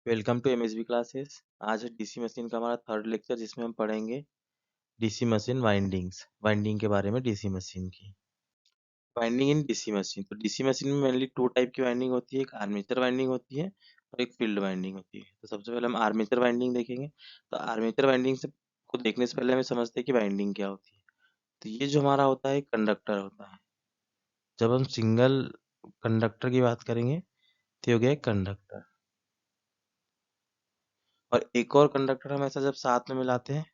Welcome to MSB classes. आज है DC machine का हमारा थर्ड लेक्चर, जिसमें हम पढ़ेंगे डीसी मशीन वाइंडिंग के बारे में। डीसी मशीन की वाइंडिंग इन डीसी मशीन। तो डीसी मशीन में मेनली टू टाइप की वाइंडिंग होती है, एक आर्मेचर वाइंडिंग होती है और एक फील्ड वाइंडिंग होती है। तो सबसे पहले हम आर्मेचर वाइंडिंग देखेंगे। तो आर्मेचर वाइंडिंग से को देखने से पहले हमें समझते हैं कि वाइंडिंग क्या होती है। तो ये जो हमारा होता है कंडक्टर होता है। जब हम सिंगल कंडक्टर की बात करेंगे तो ये हो गया कंडक्टर, और एक और कंडक्टर हम ऐसा जब साथ में मिलाते हैं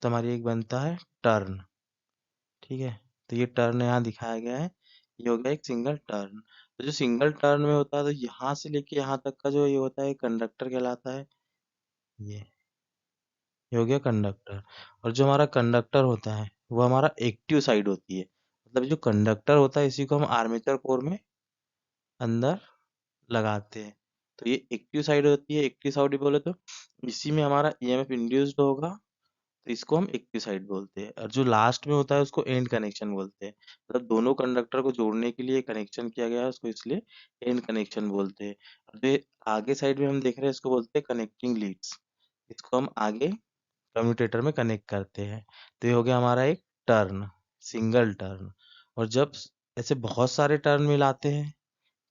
तो हमारी एक बनता है टर्न। ठीक है, तो ये टर्न यहाँ दिखाया गया है, ये हो गया एक सिंगल टर्न। तो जो सिंगल टर्न में होता है, तो यहाँ से लेके यहाँ तक का जो ये होता है कंडक्टर कहलाता है। ये हो गया कंडक्टर। और जो हमारा कंडक्टर होता है वो हमारा एक्टिव साइड होती है। मतलब जो कंडक्टर होता है इसी को हम आर्मेचर कोर में अंदर लगाते हैं। तो ये एक्टिव साइड होती है। एक्टिव साइड बोले तो इसी में हमारा ईएमएफ इंड्यूस्ड होगा, तो इसको हम एक्टिव साइड बोलते हैं। और जो लास्ट में होता है उसको एंड कनेक्शन बोलते हैं। मतलब दोनों कंडक्टर को जोड़ने के लिए कनेक्शन किया गया है, उसको इसलिए एंड कनेक्शन बोलते हैं। और जो आगे साइड में हम देख रहे हैं इसको बोलते हैं कनेक्टिंग लीड्स। इसको हम आगे कम्यूटेटर में कनेक्ट करते हैं। तो ये हो गया हमारा एक टर्न, सिंगल टर्न। और जब ऐसे बहुत सारे टर्न मिलाते हैं,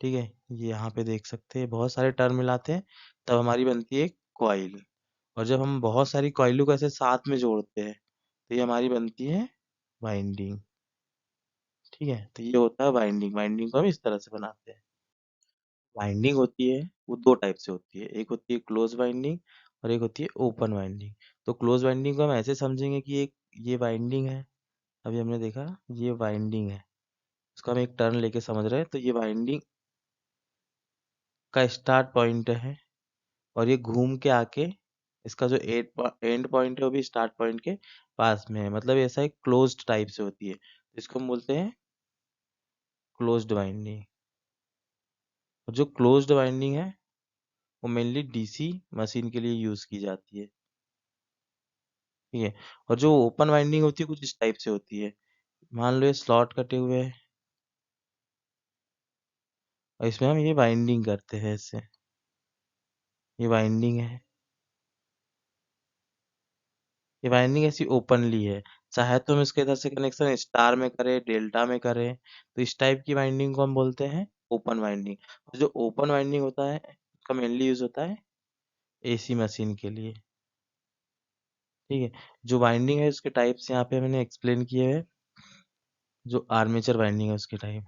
ठीक है, ये यहाँ पे देख सकते हैं बहुत सारे टर्न मिलाते हैं, तब हमारी बनती है कॉइल। और जब हम बहुत सारी कॉइलों को ऐसे साथ में जोड़ते हैं तो ये हमारी बनती है वाइंडिंग। ठीक है, तो ये होता है वाइंडिंग। वाइंडिंग को हम इस तरह से बनाते हैं। वाइंडिंग होती है वो दो टाइप से होती है, एक होती है क्लोज वाइंडिंग और एक होती है ओपन वाइंडिंग। तो क्लोज वाइंडिंग को हम ऐसे समझेंगे कि एक ये वाइंडिंग है, अभी हमने देखा ये वाइंडिंग है, इसको हम एक टर्न लेके समझ रहे हैं। तो ये वाइंडिंग का स्टार्ट पॉइंट है और ये घूम के आके इसका जो एंड पॉइंट है वो भी स्टार्ट पॉइंट के पास में है। मतलब ऐसा एक क्लोज्ड टाइप से होती है, इसको हम बोलते हैं क्लोज्ड वाइंडिंग। और जो क्लोज्ड वाइंडिंग है वो मेनली डीसी मशीन के लिए यूज की जाती है। ठीक है, और जो ओपन वाइंडिंग होती है कुछ इस टाइप से होती है। मान लो ये स्लॉट कटे हुए हैं और इसमें हम ये वाइंडिंग करते हैं इससे, ये वाइंडिंग है। ये वाइंडिंग ऐसी ओपनली है, चाहे तो हम इसके इधर से कनेक्शन स्टार में करें, डेल्टा में करें, तो इस टाइप की वाइंडिंग को हम बोलते हैं ओपन वाइंडिंग। और जो ओपन वाइंडिंग होता है उसका मेनली यूज होता है एसी मशीन के लिए। ठीक है, जो वाइंडिंग है उसके टाइप्स यहाँ पे मैंने एक्सप्लेन किए हैं। जो आर्मेचर वाइंडिंग है उसके टाइप,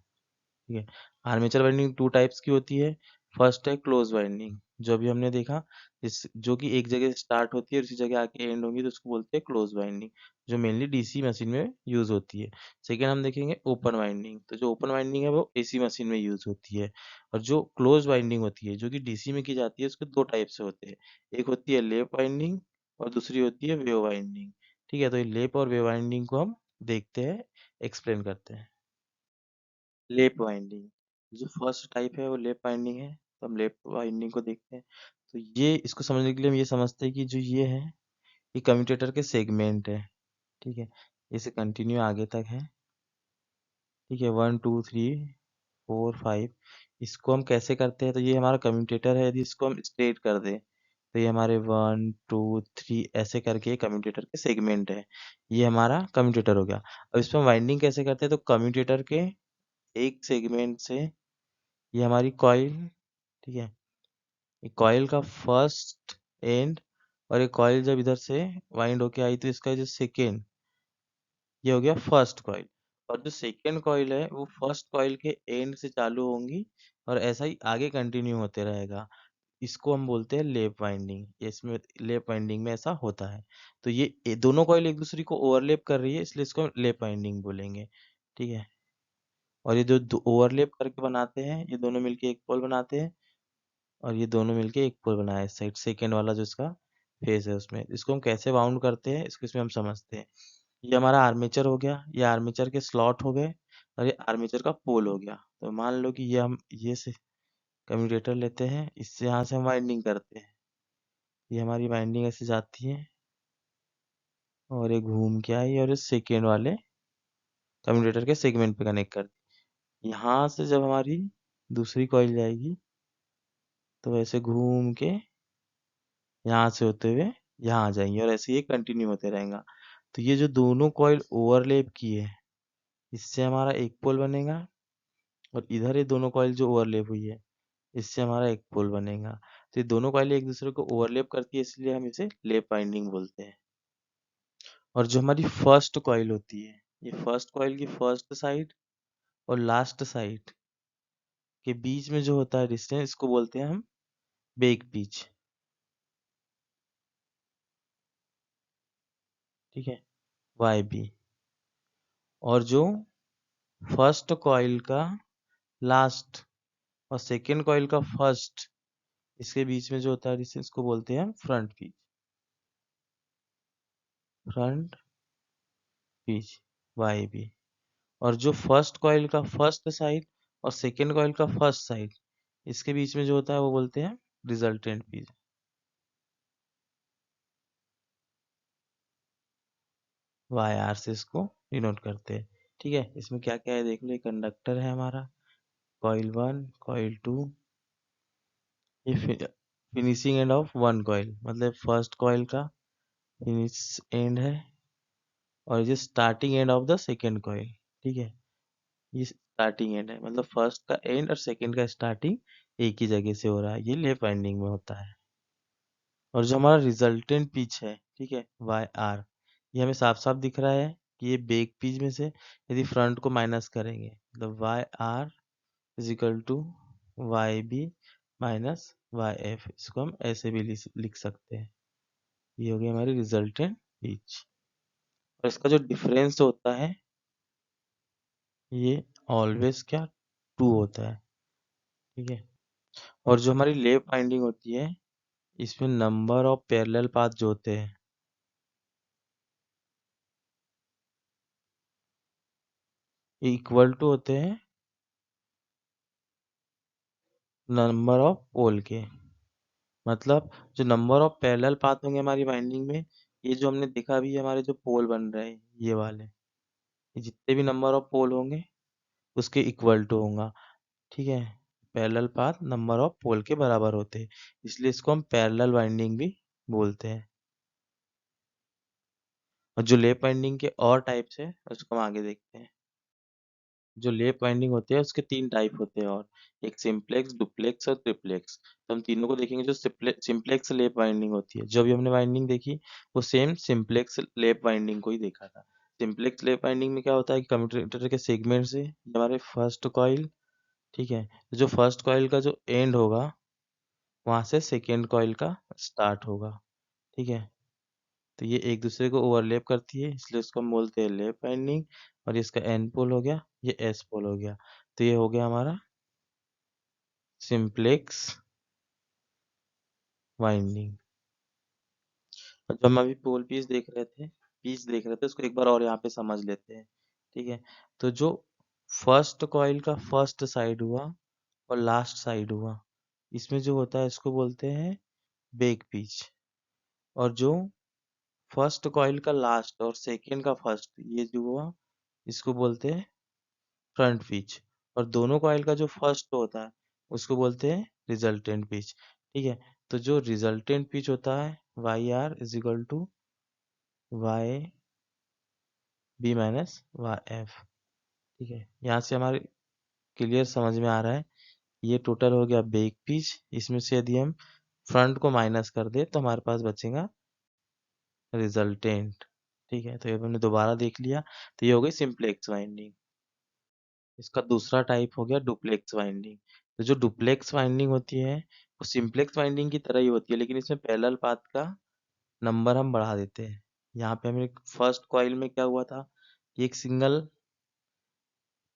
ठीक है, आर्मेचर वाइंडिंग टू टाइप्स की होती है। फर्स्ट है क्लोज वाइंडिंग, जो अभी हमने देखा, इस जो कि एक जगह स्टार्ट होती है और उसी जगह आके एंड होगी, तो उसको बोलते हैं क्लोज वाइंडिंग, जो मेनली डीसी मशीन में यूज होती है। सेकेंड हम देखेंगे ओपन वाइंडिंग। तो जो ओपन वाइंडिंग है वो एसी मशीन में यूज होती है। और जो क्लोज वाइंडिंग होती है जो कि डीसी में की जाती है, उसके दो टाइप से होते हैं। एक होती है लेप वाइंडिंग और दूसरी होती है वेव वाइंडिंग। ठीक है, तो ये लेप और वेव वाइंडिंग को हम देखते हैं, एक्सप्लेन करते हैं। लेप वाइंडिंग, जो फर्स्ट टाइप है वो लेप वाइंडिंग है। तो हम लेप वाइंडिंग को देखते हैं। तो ये इसको समझने के लिए हम ये समझते हैं कि जो ये है ये कम्यूटेटर के सेगमेंट है। ठीक है, इसे कंटिन्यू आगे तक है। ठीक है, 1 2 3 4 5। इसको हम कैसे करते हैं, तो ये हमारा कम्यूटेटर है, यदि इसको हम स्ट्रेट कर दें तो ये हमारे 1 2 3 ऐसे करके कम्यूटेटर के सेगमेंट है। ये हमारा कम्यूटेटर हो गया। अब इसमें वाइंडिंग कैसे करते हैं, तो कम्यूटेटर के एक सेगमेंट से ये हमारी कॉइल, ठीक है, ये कॉइल का फर्स्ट एंड, और ये कॉइल जब इधर से वाइंड होके आई तो इसका जो सेकेंड, ये हो गया फर्स्ट कॉइल। और जो सेकेंड कॉइल है वो फर्स्ट कॉइल के एंड से चालू होंगी और ऐसा ही आगे कंटिन्यू होते रहेगा। इसको हम बोलते हैं लेप वाइंडिंग। इसमें लेप वाइंडिंग में ऐसा होता है। तो ये दोनों कॉइल एक दूसरे को ओवरलेप कर रही है, इसलिए इसको हम लेप वाइंडिंग बोलेंगे। ठीक है, और ये जो ओवरलेप करके बनाते हैं ये दोनों मिलके एक पोल बनाते हैं, और ये दोनों मिलके एक पोल बनाया इस साइड सेकेंड वाला जो इसका फेस है उसमें। इसको हम कैसे बाउंड करते हैं इसको इसमें हम समझते हैं। ये हमारा आर्मेचर हो गया, ये आर्मेचर के स्लॉट हो गए और ये आर्मेचर का पोल हो गया। तो मान लो कि ये हम ये से कम्यूटेटर लेते हैं, इससे यहाँ से हम वाइंडिंग करते हैं। ये हमारी वाइंडिंग ऐसे जाती है और ये घूम के आई और इस सेकेंड वाले कम्यूटेटर के सेगमेंट पे कनेक्ट करती है। यहाँ से जब हमारी दूसरी कॉइल जाएगी तो वैसे घूम के यहाँ से होते हुए यहाँ आ जाएंगे और ऐसे ये कंटिन्यू होते रहेगा। तो ये जो दोनों कॉइल ओवरलैप किए हैं, इससे हमारा एक पोल बनेगा, और इधर ये दोनों कॉइल जो ओवरलैप हुई है, इससे हमारा एक पोल बनेगा। तो ये दोनों कॉइल एक दूसरे को ओवरलैप करती है, इसलिए हम इसे लैप वाइंडिंग बोलते हैं। और जो हमारी फर्स्ट कॉइल होती है, ये फर्स्ट कॉइल की फर्स्ट साइड और लास्ट साइड के बीच में जो होता है डिस्टेंस, इसको बोलते हैं हम बेक पिच। ठीक है, वाई बी। और जो फर्स्ट कॉइल का लास्ट और सेकेंड कॉइल का फर्स्ट, इसके बीच में जो होता है डिस्टेंस, को बोलते हैं हम front pitch. Front pitch, Y B. और जो फर्स्ट कॉइल का फर्स्ट साइड और सेकेंड कॉइल का फर्स्ट साइड, इसके बीच में जो होता है वो बोलते हैं रिजल्टेंट पिच। वाई आर से इसको डिनोट करते हैं। ठीक है, इसमें क्या क्या है देख लो। ये कंडक्टर है हमारा, कॉइल वन, कॉइल टू, ये finishing end of one coil, मतलब फर्स्ट कॉइल का फिनिश एंड है, और ये starting end of the second coil. ठीक है, ये स्टार्टिंग एंड है, मतलब फर्स्ट का एंड और सेकेंड का स्टार्टिंग एक ही जगह से हो रहा है, ये लेफ्ट वाइंडिंग में होता है। और जो हमारा रिजल्टेंट पिच है, ठीक है, वाई आर, ये हमें साफ साफ दिख रहा है कि ये बेक पिच में से यदि फ्रंट को माइनस करेंगे, मतलब Y R is equal to Y B minus Y F, इसको हम ऐसे भी लिख सकते हैं। ये हो गई हमारी रिजल्टेंट पिच। और इसका जो डिफरेंस होता है, ये ऑलवेज क्या, टू होता है। ठीक है, और जो हमारी लेप वाइंडिंग होती है, इसमें नंबर ऑफ पैरेलल पाथ जो होते हैं, इक्वल टू होते हैं नंबर ऑफ पोल के। मतलब जो नंबर ऑफ पैरेलल पाथ होंगे हमारी वाइंडिंग में, ये जो हमने देखा अभी, हमारे जो पोल बन रहे हैं ये वाले, ये जितने भी नंबर ऑफ पोल होंगे उसके इक्वल टू होगा। ठीक है, पैरेलल पाथ नंबर ऑफ पोल के बराबर होते हैं, इसलिए इसको हम पैरेलल वाइंडिंग भी बोलते हैं। और जो लेप वाइंडिंग के और टाइप्स है उसको हम आगे देखते हैं। जो लेप वाइंडिंग होते हैं उसके तीन टाइप होते हैं, और एक सिंपलेक्स, डुप्लेक्स और ट्रिप्लेक्स। तो हम तीनों को देखेंगे। जो सिंपलेक्स लेप वाइंडिंग होती है, जो भी हमने वाइंडिंग देखी वो सेम सिंपलेक्स लेप वाइंडिंग को ही देखा था। सिंपलेक्स लेप वाइंडिंग में क्या होता है कि कम्यूटेटर के सेगमेंट से हमारे फर्स्ट कॉइल, ठीक है, तो जो फर्स्ट कॉइल का जो एंड होगा वहां से सेकेंड कॉइल का स्टार्ट होगा। ठीक है, तो ये एक दूसरे को ओवरलैप करती है, इसलिए उसको हम बोलते हैं लैप वाइंडिंग। और ये इसका एन पोल हो गया, ये एस पोल हो गया। तो ये हो गया हमारा सिंप्लेक्स वाइंडिंग। और जब हम अभी पोल पीस देख रहे थे, उसको एक बार और यहाँ पे समझ लेते हैं। ठीक है, तो जो फर्स्ट कॉइल का फर्स्ट साइड हुआ और लास्ट साइड हुआ, इसमें जो होता है इसको बोलते हैं बेक पीच। और जो फर्स्ट कॉइल का लास्ट और सेकेंड का फर्स्ट, ये जो हुआ, इसको बोलते हैं फ्रंट पिच। और दोनों कॉइल का जो फर्स्ट होता है उसको बोलते हैं रिजल्टेंट पिच। ठीक है, तो जो रिजल्टेंट पिच होता है, Y R is equal to Y B minus Y F. ठीक है, यहाँ से हमारे क्लियर समझ में आ रहा है। ये टोटल हो गया बेक पिच, इसमें से यदि हम फ्रंट को माइनस कर दे तो हमारे पास बचेगा रिजल्टेंट। ठीक है, तो ये हमने दोबारा देख लिया। तो ये हो गई सिंप्लेक्स वाइंडिंग। इसका दूसरा टाइप हो गया डुप्लेक्स वाइंडिंग। तो जो डुप्लेक्स वाइंडिंग होती है वो सिंप्लेक्स वाइंडिंग की तरह ही होती है, लेकिन इसमें पैरेलल पाथ का नंबर हम बढ़ा देते हैं। यहाँ पे हमें फर्स्ट कॉइल में क्या हुआ था कि एक सिंगल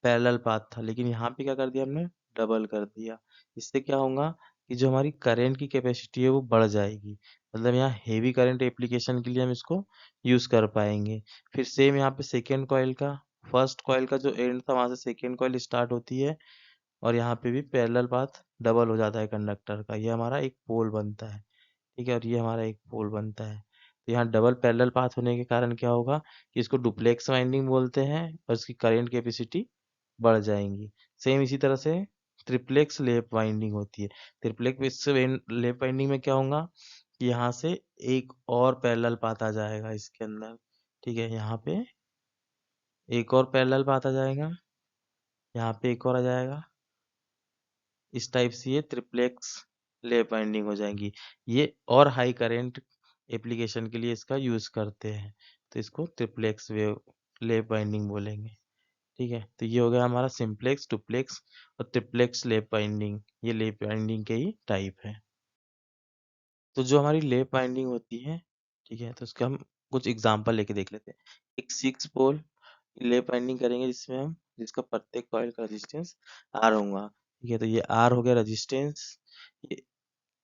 पैरेलल पाथ था, लेकिन यहाँ पे क्या कर दिया हमने, डबल कर दिया। इससे क्या होगा कि जो हमारी करंट की कैपेसिटी है वो बढ़ जाएगी, मतलब यहाँ हेवी करंट एप्लीकेशन के लिए हम इसको यूज कर पाएंगे। फिर सेम यहाँ पे सेकेंड कॉइल का, फर्स्ट कॉइल का जो एंड था वहां से सेकेंड कॉइल स्टार्ट होती है, और यहाँ पे भी पैरेलल पाथ डबल हो जाता है कंडक्टर का, ये हमारा एक पोल बनता है। ठीक है, और ये हमारा एक पोल बनता है। तो यहाँ डबल पैरेलल पाथ होने के कारण क्या होगा कि इसको डुप्लेक्स वाइंडिंग बोलते हैं, और इसकी करंट कैपेसिटी बढ़ जाएंगी। सेम इसी तरह से ट्रिप्लेक्स लेप वाइंडिंग होती है। ट्रिप्लेक्स लेप वाइंडिंग में क्या होगा कि यहाँ से एक और पैरेलल पाथ आ जाएगा इसके अंदर। ठीक है, यहाँ पे एक और पैरेलल पाथ आ जाएगा, यहाँ पे एक और आ जाएगा। इस टाइप से ये ट्रिप्लेक्स लैप वाइंडिंग हो जाएंगी। ये और हाई करंट एप्लीकेशन के लिए इसका यूज करते हैं, तो इसको ट्रिप्लेक्स वेव लैप वाइंडिंग बोलेंगे। ठीक है, तो ये हो गया हमारा सिंपलेक्स, डुप्लेक्स और ट्रिप्लेक्स लैप वाइंडिंग। ये लैप वाइंडिंग के ही टाइप है। तो जो हमारी लैप वाइंडिंग होती है, ठीक है, तो उसका हम कुछ एग्जांपल लेके देख लेते हैं। एक 6 पोल लैप वाइंडिंग करेंगे जिसमें हम जिसका प्रत्येक कॉइल का रेजिस्टेंस आर होगा। ठीक है, तो ये आर हो गया रेजिस्टेंस। ये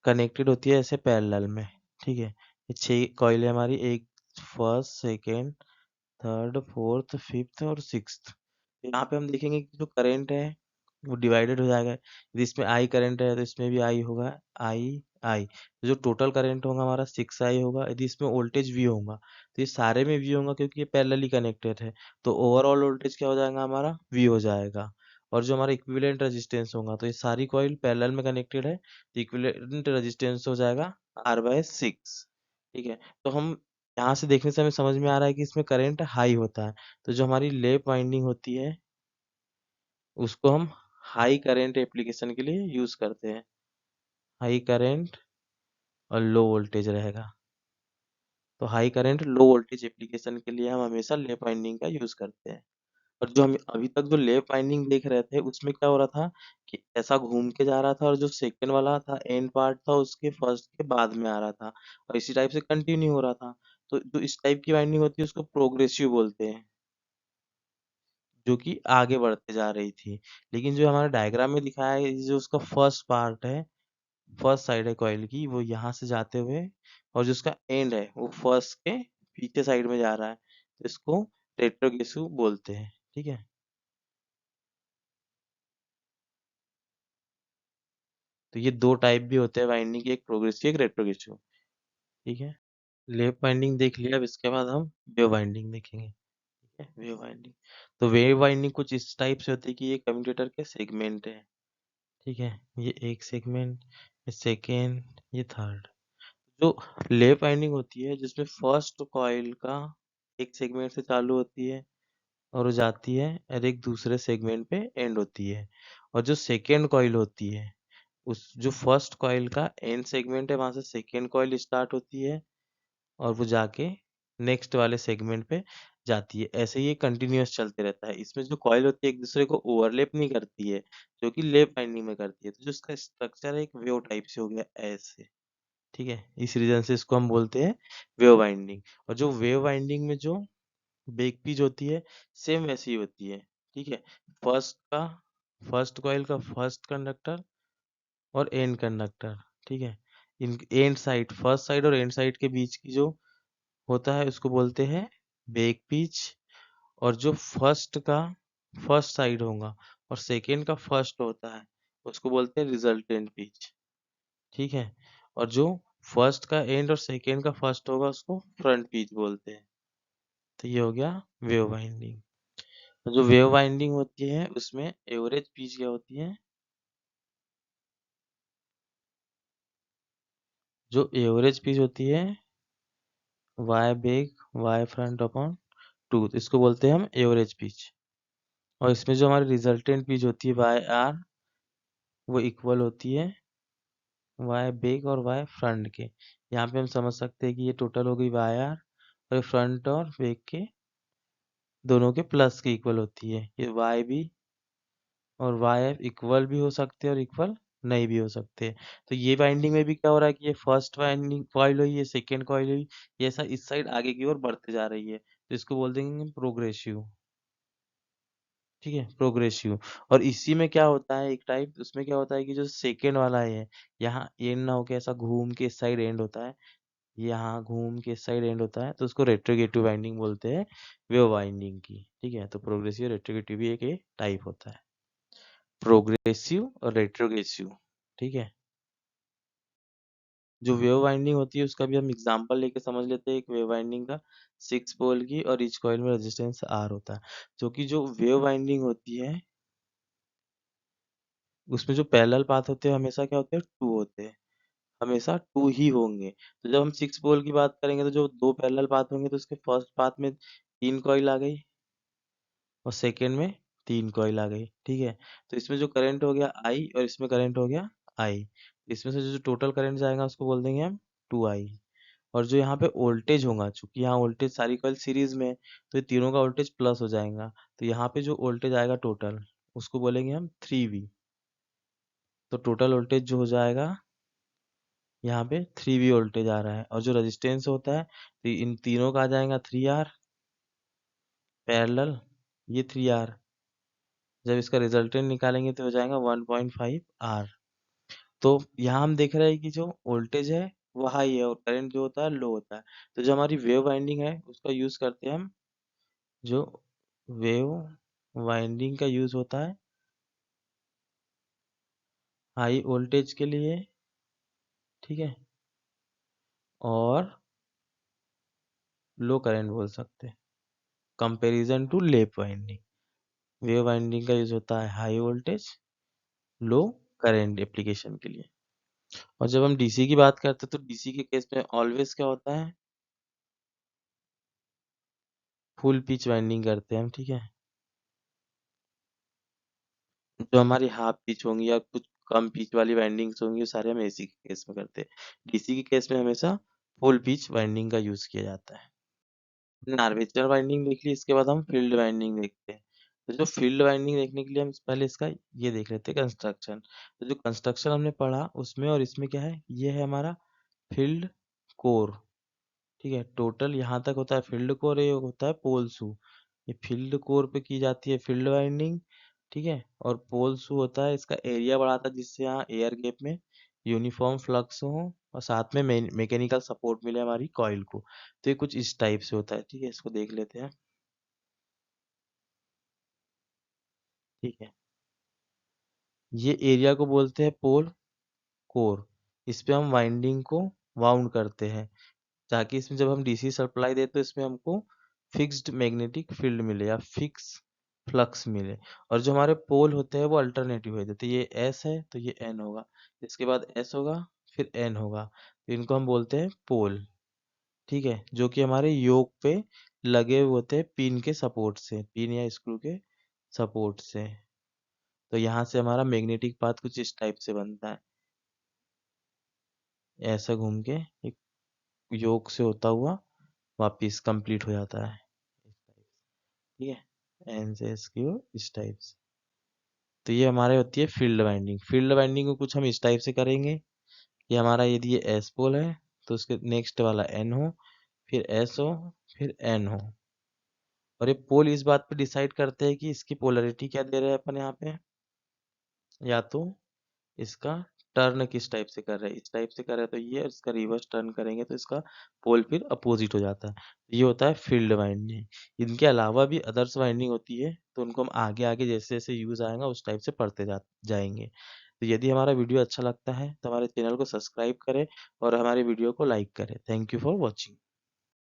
कनेक्टेड होती है ऐसे पैरेलल में। ठीक है, ये 6 कॉइल है हमारी, एक first, second, third, fourth, fifth और सिक्स्थ। यहाँ पे हम देखेंगे कि जो करंट है वो डिवाइडेड हो जाएगा। यदि इसमें आई करंट है तो इसमें भी आई होगा, आई आई। तो जो टोटल करंट होगा हमारा 6 आई होगा। यदि इसमें वोल्टेज वी होगा तो ये सारे में वी होगा क्योंकि ये पैरेलली कनेक्टेड है। तो ओवरऑल वोल्टेज क्या हो जाएगा हमारा, वी हो जाएगा। और जो हमारा इक्विवेलेंट रेजिस्टेंस होगा, तो ये सारी कॉइल पैरेलल में कनेक्टेड है, तो इक्विवेलेंट रेजिस्टेंस हो जाएगा R/6। ठीक है, तो हम यहाँ से देखने से हमें समझ में आ रहा है कि इसमें करंट हाई होता है। तो जो हमारी लैप वाइंडिंग होती है उसको हम हाई करंट एप्लीकेशन के लिए यूज करते हैं। हाई करंट और लो वोल्टेज रहेगा। तो high current low voltage application के लिए हम हमेशा लैप वाइंडिंग का यूज करते हैं। और जो हम अभी तक जो लैप वाइंडिंग देख रहे थे उसमें क्या हो रहा था कि ऐसा घूम के जा रहा था, और जो सेकंड वाला था एंड पार्ट था उसके फर्स्ट के बाद में आ रहा था, और इसी टाइप से कंटिन्यू हो रहा था। तो जो इस टाइप की वाइंडिंग होती है उसको प्रोग्रेसिव बोलते हैं, जो कि आगे बढ़ते जा रही थी। लेकिन जो हमारा डायग्राम में दिखाया है, जो उसका फर्स्ट पार्ट है, फर्स्ट साइड है कॉइल की, वो यहाँ से जाते हुए, और जो उसका एंड है वो फर्स्ट के पीछे साइड में जा रहा है, तो इसको रेट्रोग्रेसिव बोलते हैं। ठीक है, तो ये दो टाइप भी होते हैं वाइंडिंग के, एक प्रोग्रेसिव एक रेट्रोग्रेसिव। ठीक है, लेप वाइंडिंग देख लिया, अब इसके बाद हम वेव वाइंडिंग देखेंगे। ठीक है, वेव वाइंडिंग। तो वेव वाइंडिंग कुछ इस टाइप से होती है कि ये कम्यूटेटर के सेगमेंट है। ठीक है, ये एक सेगमेंट, ये सेकेंड, ये थर्ड। जो लेप वाइंडिंग होती है जिसमें फर्स्ट कॉइल का एक सेगमेंट से चालू होती है और वो जाती है और एक दूसरे सेगमेंट पे एंड होती है। और जो सेकेंड कॉइल होती है, उस जो फर्स्ट कॉइल का एंड सेगमेंट है वहां से सेकेंड कॉइल स्टार्ट होती है और वो जाके नेक्स्ट वाले सेगमेंट पे जाती है। ऐसे ही ये कंटिन्यूअस चलते रहता है। इसमें जो कॉइल होती है एक दूसरे को ओवरलैप नहीं करती है, जो कि लैप वाइंडिंग में करती है। तो जो इसका स्ट्रक्चर है एक वेव टाइप से हो गया ऐसे। ठीक है, इस रीजन से इसको हम बोलते हैं वेव वाइंडिंग। और जो वेव वाइंडिंग में जो बेक पिच होती है सेम वैसी ही होती है। ठीक है, फर्स्ट का फर्स्ट कॉइल का फर्स्ट कंडक्टर और एंड कंडक्टर। ठीक है, in and side, first side और एंड साइड के बीच की जो होता है उसको बोलते हैं बेक पिच। और जो फर्स्ट का फर्स्ट साइड होगा और सेकेंड का फर्स्ट होता है उसको बोलते हैं रिजल्टेंट पिच। ठीक है, और जो फर्स्ट का एंड और सेकेंड का फर्स्ट होगा उसको फ्रंट पिच बोलते हैं। तो ये हो गया वेव वाइंडिंग। तो जो वेव वाइंडिंग होती है उसमें एवरेज पिच क्या होती है, जो एवरेज पिच होती है Y back Y front upon two, तो इसको बोलते हैं हम एवरेज पिच। और इसमें जो हमारी रिजल्टेंट पिच होती है वाई आर, वो इक्वल होती है वाई बैक और वाई फ्रंट के। यहाँ पे हम समझ सकते हैं कि ये टोटल हो गई वाई आर, और ये फ्रंट और बैक के दोनों के प्लस के इक्वल होती है। ये वाई भी और वाई एफ इक्वल भी हो सकते हैं और इक्वल नहीं भी हो सकते। तो ये वाइंडिंग में भी क्या हो रहा है कि ये फर्स्ट वाइंडिंग कॉइल हुई, ये सेकेंड कॉइल हुई, ये ऐसा इस साइड आगे की ओर बढ़ते जा रही है, तो इसको बोल देंगे प्रोग्रेसिव। ठीक है, प्रोग्रेसिव। और इसी में क्या होता है एक टाइप, उसमें क्या होता है कि जो सेकेंड वाला है यहाँ एंड ना होके ऐसा घूम के इस साइड एंड होता है, यहाँ घूम के इस साइड एंड होता है, तो उसको रेट्रोगेटिव वाइंडिंग बोलते हैं वेव वाइंडिंग की। ठीक है, तो प्रोग्रेसिव रेट्रोगेटिव भी एक टाइप होता है, प्रोग्रेसिव और रेट्रोग्रेसिव। ठीक है, जो वेव वाइंडिंग होती है उसका भी हम एग्जांपल लेके समझ लेते हैं। एक वेव वाइंडिंग का 6 पोल की, और ईच कॉइल में रेजिस्टेंस आर होता है। जो कि जो वेव वाइंडिंग होती है उसमें जो पैरेलल पाथ होते हैं हमेशा क्या होते हैं, टू होते हैं। हमेशा 2 ही होंगे। तो जब हम 6 पोल की बात करेंगे तो जो 2 पैरेलल पाथ होंगे तो उसके फर्स्ट पाथ में 3 कॉइल आ गई और सेकंड में 3 कॉइल आ गई, ठीक है। तो इसमें जो करंट हो गया आई और इसमें करंट हो गया आई। इसमें से जो टोटल करंट जाएगा उसको बोल देंगे हम 2i। और जो यहाँ पे वोल्टेज होगा, चूंकि यहाँ वोल्टेज सारी कॉइल सीरीज में है तो ये तीनों का वोल्टेज प्लस हो जाएगा। तो यहाँ पे जो वोल्टेज आएगा टोटल उसको बोलेंगे हम 3v। तो टोटल वोल्टेज जो हो जाएगा यहाँ पे 3v वोल्टेज आ रहा है। और जो रेजिस्टेंस होता है तो इन तीनों का आ जाएगा 3r पैरेलल, ये 3r। जब इसका रिजल्टेंट निकालेंगे तो हो जाएगा 1.5r। तो यहाँ हम देख रहे हैं कि जो वोल्टेज है वो हाई है और करंट जो होता है लो होता है। तो जो हमारी वेव वाइंडिंग है उसका यूज करते हैं हम, जो वेव वाइंडिंग का यूज होता है हाई वोल्टेज के लिए, ठीक है, और लो करंट बोल सकते हैं, comparison to lap winding. Wave winding का यूज होता है high voltage low current application के लिए। और जब हम डीसी की बात करते हैं तो डीसी के केस में ऑलवेज क्या होता है, फुल पिच वाइंडिंग करते हैं हम, ठीक है। जो हमारी हाफ पिच होंगी या कुछ कम पिच वाली वाइंडिंग्स होंगी वो सारे हम एसी के केस में करते हैं। डीसी के केस में हमेशा फुल पिच वाइंडिंग का यूज किया जाता है। आर्मेचर वाइंडिंग देख ली, इसके बाद हम फील्ड वाइंडिंग देखते हैं। तो जो फील्ड वाइंडिंग देखने के लिए हम पहले इसका ये देख लेते हैं कंस्ट्रक्शन। तो जो कंस्ट्रक्शन हमने पढ़ा उसमें और इसमें क्या है, ये है हमारा फील्ड कोर, ठीक है। टोटल यहाँ तक होता है फील्ड कोर, ये होता है पोल शू। ये फील्ड कोर पे की जाती है फील्ड वाइंडिंग, ठीक है। और पोल शू होता है इसका एरिया बढ़ाता है जिससे यहाँ एयर गैप में यूनिफॉर्म फ्लक्स हो और साथ में मैकेनिकल सपोर्ट मिले हमारी कॉइल को। तो ये कुछ इस टाइप से होता है, ठीक है। इसको देख लेते हैं, ठीक है। ये एरिया को बोलते हैं पोल कोर। इस पे हम वाइंडिंग को वाउंड करते हैं ताकि इसमें जब हम डीसी सप्लाई दें तो इसमें हमको फिक्स्ड मैग्नेटिक फील्ड मिले या फिक्स फ्लक्स मिले। और जो हमारे पोल होते हैं वो अल्टरनेटिव है, जैसे ये एस है तो ये एन होगा, इसके बाद एस होगा फिर एन होगा, तो इनको हम बोलते हैं पोल, ठीक है। जो कि हमारे योक पे लगे हुए होते हैं पिन के सपोर्ट से, पिन या स्क्रू के सपोर्ट से। तो यहाँ से हमारा मैग्नेटिक पाथ कुछ इस टाइप से बनता है, ऐसा घूम के एक योक से होता हुआ वापिस कंप्लीट हो जाता है, ठीक है। एन से एस की ओर इस टाइप से। तो ये हमारे होती है फील्ड वाइंडिंग। फील्ड वाइंडिंग को कुछ हम इस टाइप से करेंगे कि हमारा यदि ये एस पोल है तो उसके नेक्स्ट वाला एन हो, फिर एस हो, फिर एन हो। और ये पोल इस बात पे डिसाइड करते हैं कि इसकी पोलरिटी क्या दे रहे हैं अपन यहाँ पे, या तो इसका टर्न किस टाइप से कर रहे हैं, इस टाइप से कर रहे हैं तो ये, और इसका रिवर्स टर्न करेंगे तो इसका पोल फिर अपोजिट हो जाता है। ये होता है फील्ड वाइंडिंग। इनके अलावा भी अदर्स वाइंडिंग होती है तो उनको हम आगे आगे जैसे जैसे यूज आएगा उस टाइप से पढ़ते जाएंगे। तो यदि हमारा वीडियो अच्छा लगता है तो हमारे चैनल को सब्सक्राइब करें और हमारे वीडियो को लाइक करें। Thank you for watching.